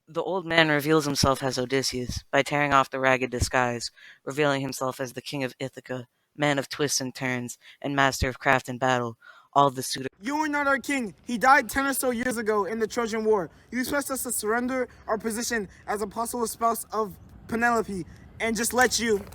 The old man reveals himself as Odysseus by tearing off the ragged disguise, revealing himself as the king of Ithaca, man of twists and turns, and master of craft and battle. All the suitors. You are not our king. He died 10 or so years ago in the Trojan War. You expect us to surrender our position as a possible spouse of Penelope and just let you.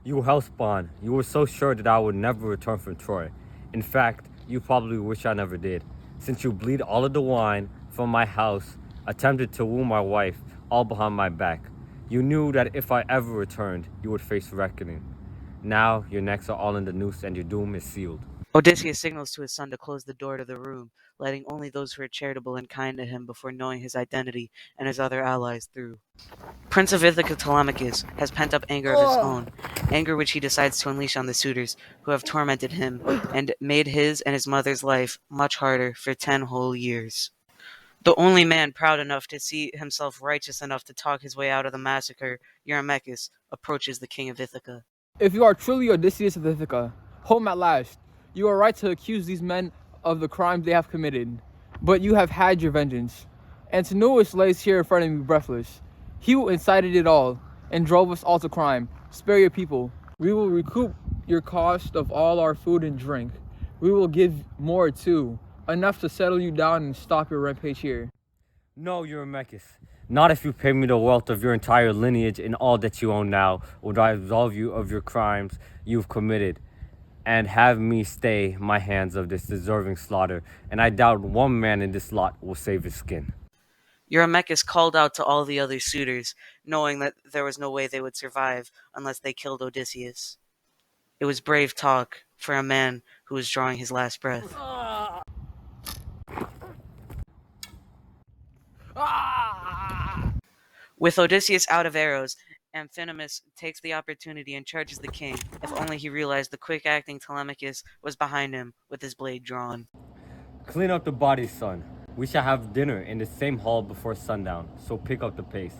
You hellspawn, you were so sure that I would never return from Troy. In fact, you probably wish I never did, since you bleed all of the wine from my house, attempted to woo my wife, all behind my back. You knew that if I ever returned, you would face reckoning. Now, your necks are all in the noose and your doom is sealed. Odysseus signals to his son to close the door to the room, letting only those who are charitable and kind to him before knowing his identity and his other allies through. Prince of Ithaca Telemachus has pent up anger of his own, anger which he decides to unleash on the suitors who have tormented him and made his and his mother's life much harder for 10 whole years. The only man proud enough to see himself righteous enough to talk his way out of the massacre, Eurymachus, approaches the king of Ithaca. If you are truly Odysseus of Ithaca, home at last, you are right to accuse these men of the crimes they have committed. But you have had your vengeance. Antinous lays here in front of me breathless. He who incited it all and drove us all to crime. Spare your people. We will recoup your cost of all our food and drink. We will give more too, enough to settle you down and stop your rampage here. No, Eurymachus. Not if you pay me the wealth of your entire lineage and all that you own now, would I absolve you of your crimes you've committed, and have me stay my hands of this deserving slaughter, and I doubt one man in this lot will save his skin. Eurymachus called out to all the other suitors, knowing that there was no way they would survive unless they killed Odysseus. It was brave talk for a man who was drawing his last breath. With Odysseus out of arrows, Amphinomus takes the opportunity and charges the king, if only he realized the quick-acting Telemachus was behind him with his blade drawn. Clean up the bodies, son. We shall have dinner in the same hall before sundown, so pick up the pace.